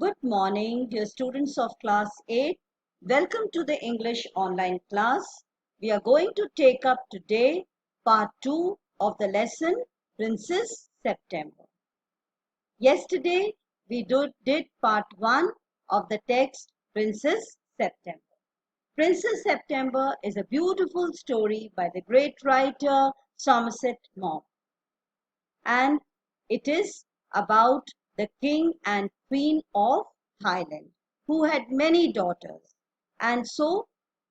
Good morning, dear students of class 8. Welcome to the English online class. We are going to take up today part 2 of the lesson Princess September. Yesterday we did part 1 of the text Princess September. Princess September is a beautiful story by the great writer Somerset Maugham, and it is about the king and queen of Thailand who had many daughters, and so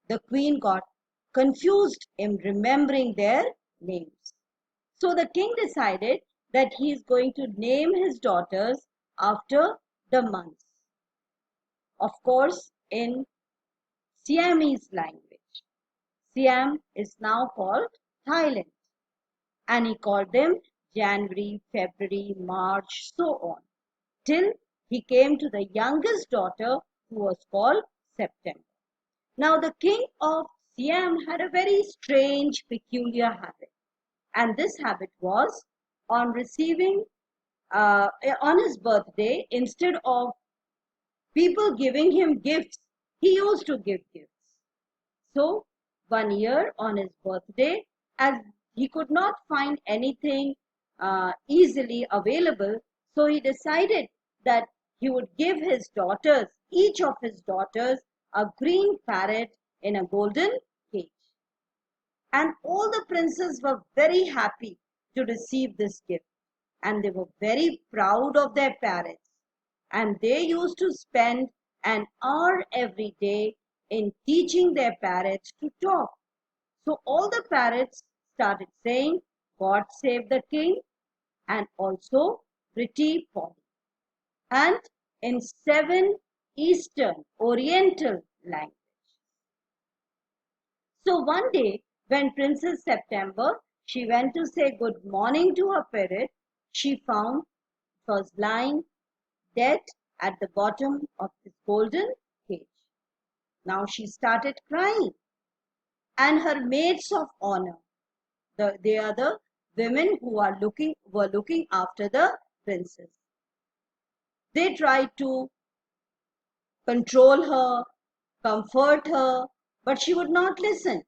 the queen got confused in remembering their names. So the king decided that he is going to name his daughters after the months, of course in Siamese language. Siam is now called Thailand, and he called them January, February, March, so on, till he came to the youngest daughter who was called September. Now the king of Siam had a very strange, peculiar habit, and this habit was on receiving, on his birthday, instead of people giving him gifts, he used to give gifts. So one year on his birthday, as he could not find anything easily available, so he decided that he would give his daughters, each of his daughters, a green parrot in a golden cage. And all the princes were very happy to receive this gift, and they were very proud of their parrots, and they used to spend an hour every day in teaching their parrots to talk. So all the parrots started saying, "God save the king," and also "Pretty Polly," and in 7 Eastern Oriental languages. So one day, when Princess September, she went to say good morning to her parrot, she found it was lying dead at the bottom of this golden cage. Now she started crying, and her maids of honor, they are the women who were looking after the princess. They tried to control her, comfort her, but she would not listen.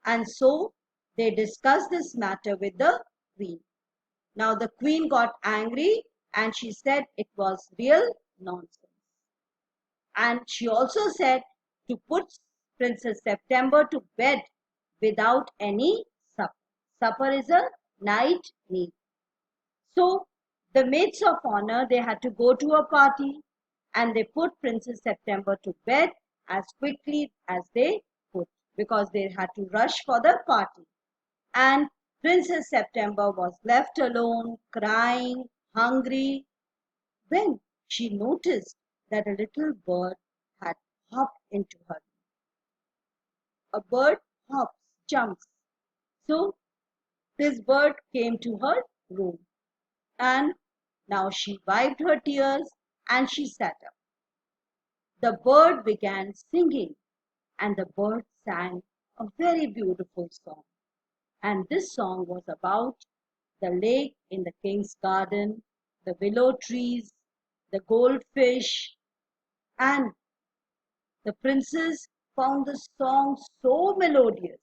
And so they discussed this matter with the queen. Now the queen got angry and she said it was real nonsense. And she also said to put Princess September to bed without any supper. Supper is a night meal. So the maids of honor, they had to go to a party, and they put Princess September to bed as quickly as they could, because they had to rush for the party. And Princess September was left alone, crying, hungry, when she noticed that a little bird had hopped into her room. A bird hops, jumps. So this bird came to her room, and now she wiped her tears and she sat up. The bird began singing, and the bird sang a very beautiful song. And this song was about the lake in the king's garden, the willow trees, the goldfish, and the princess found the song so melodious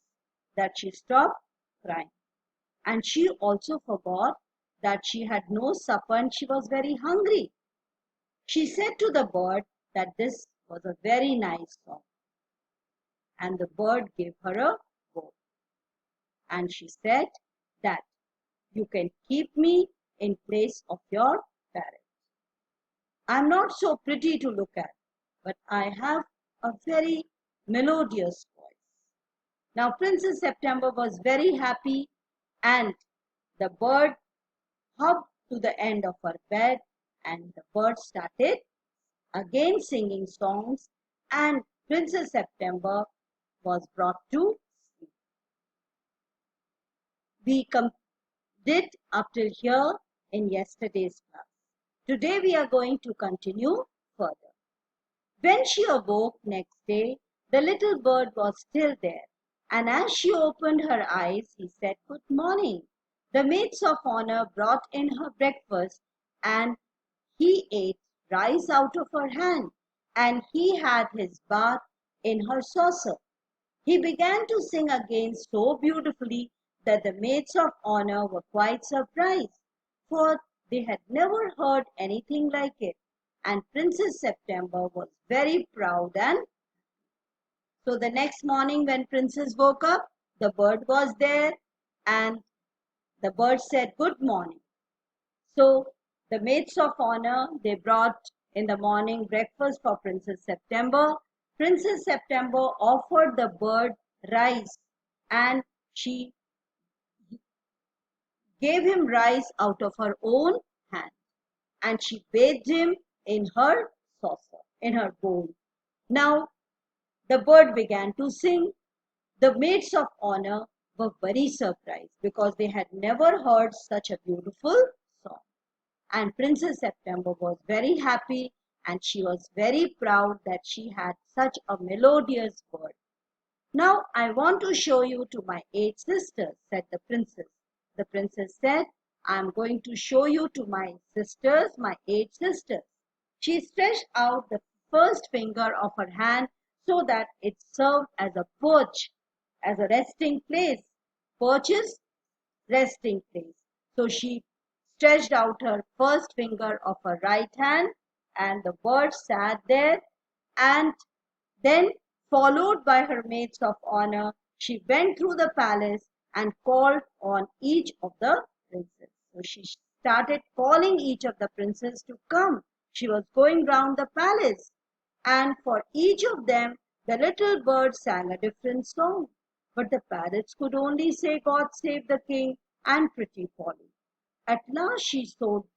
that she stopped crying. And she also forgot that she had no supper and she was very hungry. She said to the bird that this was a very nice song. And the bird gave her a bow. And she said that you can keep me in place of your parrot. I'm not so pretty to look at, but I have a very melodious voice. Now Princess September was very happy, and the bird hopped to the end of her bed, and the bird started again singing songs, and Princess September was brought to sleep. We did up till here in yesterday's class. Today we are going to continue further. When she awoke next day, the little bird was still there, and as she opened her eyes, he said, "Good morning." The maids of honor brought in her breakfast, and he ate rice out of her hand, and he had his bath in her saucer. He began to sing again so beautifully that the maids of honor were quite surprised, for they had never heard anything like it, and Princess September was very proud. And so the next morning when Princess woke up, the bird was there, and the bird said, "Good morning." So the maids of honor, they brought in the morning breakfast for Princess September. Princess September offered the bird rice, and she gave him rice out of her own hand, and she bathed him in her saucer, in her bowl. Now the bird began to sing. The maids of honor were very surprised because they had never heard such a beautiful song. And Princess September was very happy, and she was very proud that she had such a melodious bird. "Now I want to show you to my 8 sisters," said the princess. The princess said, "I am going to show you to my sisters, my 8 sisters." She stretched out the first finger of her hand so that it served as a perch, as a resting place. Perches, resting place. So she stretched out her first finger of her right hand, and the bird sat there, and then, followed by her maids of honor, she went through the palace and called on each of the princes. So she started calling each of the princes to come. She was going round the palace, and for each of them, the little bird sang a different song. But the parrots could only say, "God save the king," and "Pretty Polly." At last she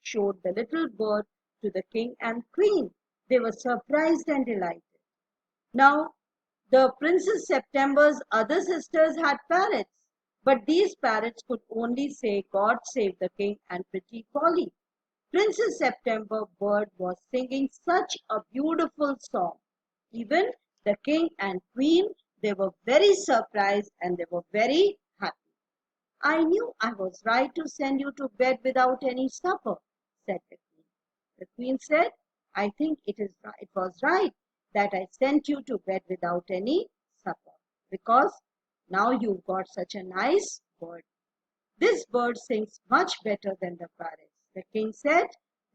showed the little bird to the king and queen. They were surprised and delighted. Now, the Princess September's other sisters had parrots, but these parrots could only say, "God save the king," and "Pretty Polly." Princess September bird was singing such a beautiful song. Even the king and queen, they were very surprised and they were very happy. "I knew I was right to send you to bed without any supper," said the queen. The queen said, "I think it was right that I sent you to bed without any supper, because now you've got such a nice bird. This bird sings much better than the parrots." The king said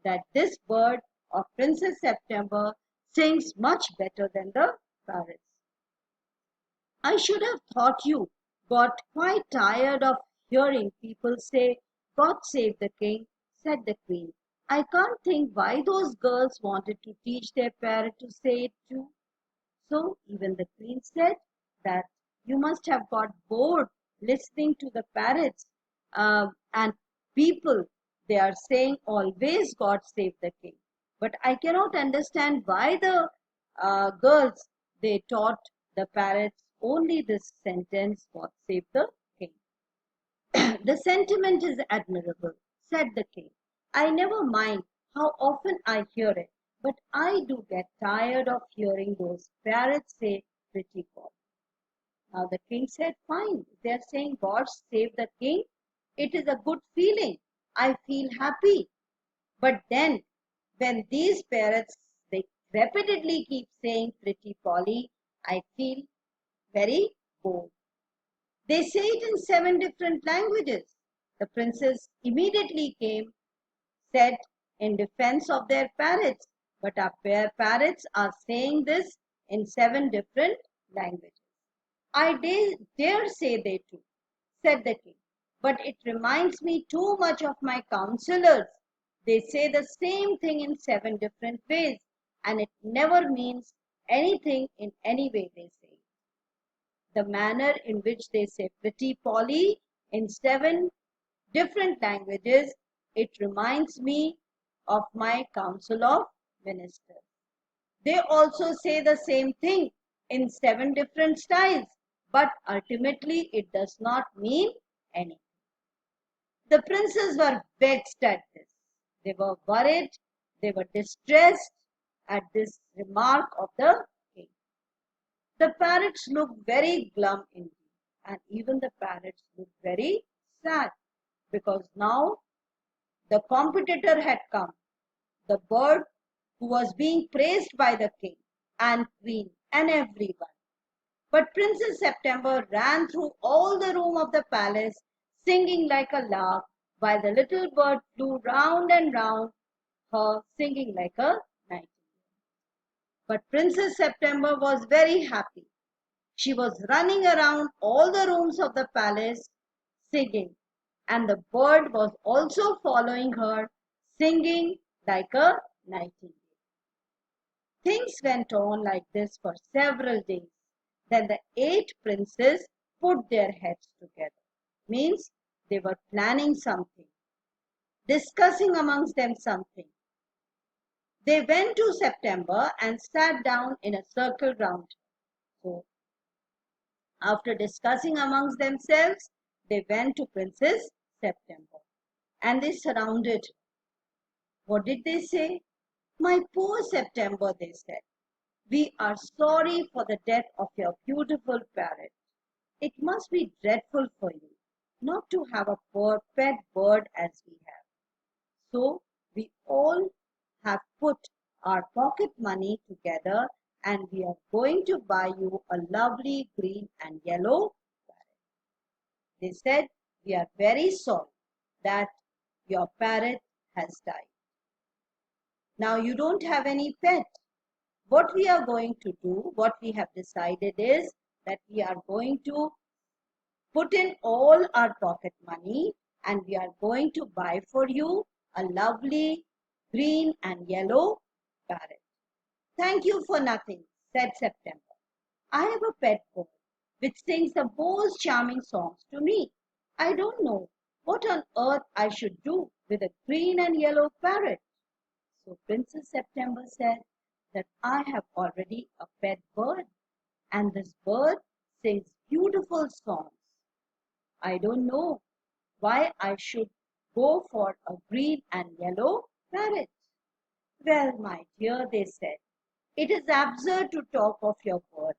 that this bird of Princess September sings much better than the parrots. "I should have thought you got quite tired of hearing people say, 'God save the king,'" said the queen. "I can't think why those girls wanted to teach their parrot to say it too." So even the queen said that you must have got bored listening to the parrots, and people, they are saying always, "God save the king." But I cannot understand why the girls, they taught the parrots only this sentence, "God save the king." "The sentiment is admirable," said the king. "I never mind how often I hear it, but I do get tired of hearing those parrots say, 'Pretty Polly.'" Now the king said, "Fine, if they are saying, 'God save the king,' it is a good feeling. I feel happy. But then, when these parrots, they repeatedly keep saying, 'Pretty Polly,' I feel very bored. They say it in 7 different languages." The princess immediately said in defense of their parrots, "But our parrots are saying this in 7 different languages." "I dare say they do," said the king, "but it reminds me too much of my counselors. They say the same thing in 7 different ways, and it never means anything in any way they say it. The manner in which they say 'Pretty Polly' in 7 different languages, it reminds me of my council of ministers. They also say the same thing in 7 different styles, but ultimately it does not mean anything." The princes were vexed at this. They were worried, they were distressed at this remark of the king. The parrots looked very glum indeed, and even the parrots looked very sad, because now the competitor had come. The bird who was being praised by the king and queen and everyone. But Princess September ran through all the room of the palace, singing like a lark, while the little bird flew round and round her, singing like a nightingale. But Princess September was very happy. She was running around all the rooms of the palace, singing, and the bird was also following her, singing like a nightingale. Things went on like this for several days. Then the 8 princes put their heads together. Means they were planning something, discussing amongst them something. They went to September and sat down in a circle round her. So, after discussing amongst themselves, they went to Princess September and they surrounded her. What did they say? My poor September, they said. We are sorry for the death of your beautiful parrot. It must be dreadful for you not to have a poor pet bird as we have. So we all have put our pocket money together and we are going to buy you a lovely green and yellow parrot. They said, we are very sorry that your parrot has died. Now you don't have any pet. What we are going to do, what we have decided is that we are going to put in all our pocket money and we are going to buy for you a lovely green and yellow parrot. Thank you for nothing, said September. I have a pet bird which sings the most charming songs to me. I don't know what on earth I should do with a green and yellow parrot. So Princess September said that I have already a pet bird and this bird sings beautiful songs. I don't know why I should go for a green and yellow parrot. Well, my dear, they said, it is absurd to talk of your bird,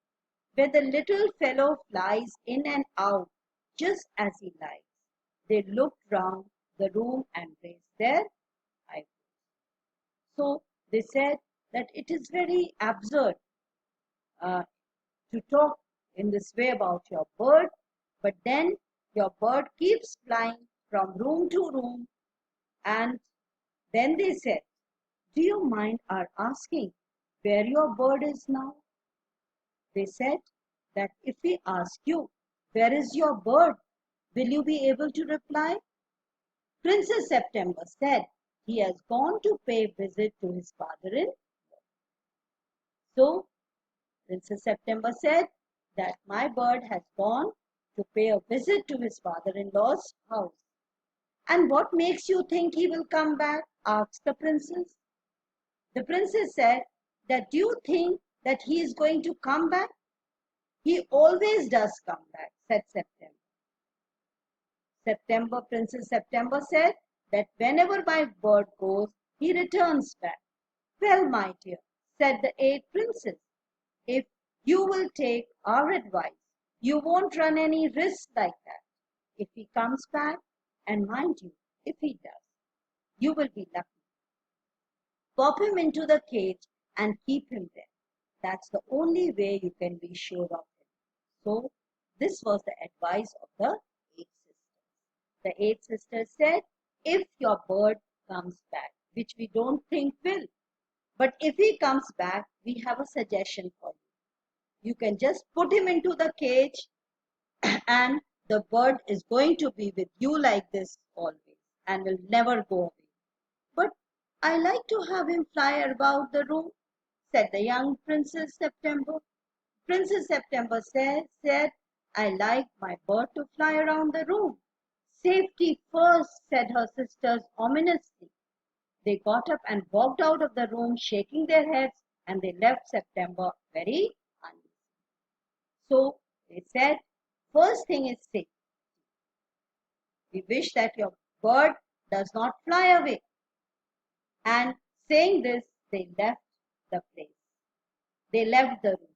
where the little fellow flies in and out just as he likes. They looked round the room and raised their eyebrows. So they said that it is very absurd uh, to talk in this way about your bird, but then your bird keeps flying from room to room. And then they said, do you mind our asking where your bird is now? They said that if we ask you, where is your bird? Will you be able to reply? Princess September said he has gone to pay visit to his father-in-law. So Princess September said that my bird has gone to pay a visit to his father-in-law's house. And what makes you think he will come back? Asked the princess. The princess said that do you think that he is going to come back? He always does come back, said Princess September said that whenever my bird goes, he returns back. Well, my dear, said the 8 princes, if you will take our advice, you won't run any risk like that. If he comes back, and mind you, if he does, you will be lucky. Pop him into the cage and keep him there. That's the only way you can be sure of him. So, this was the advice of the 8 sisters. The 8 sisters said, if your bird comes back, which we don't think will, but if he comes back, we have a suggestion for you. You can just put him into the cage and the bird is going to be with you like this always and will never go away. But I like to have him fly about the room, said the young Princess September. Princess September said, I like my bird to fly around the room. Safety first, said her sisters ominously. They got up and walked out of the room, shaking their heads, and they left September very uneasy. So they said, first thing is safety. We wish that your bird does not fly away. And saying this, they left the place. They left the room.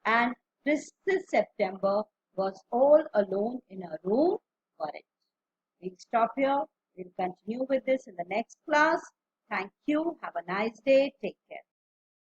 And Princess September was all alone in her room for it. We'll stop here. We'll continue with this in the next class. Thank you. Have a nice day. Take care.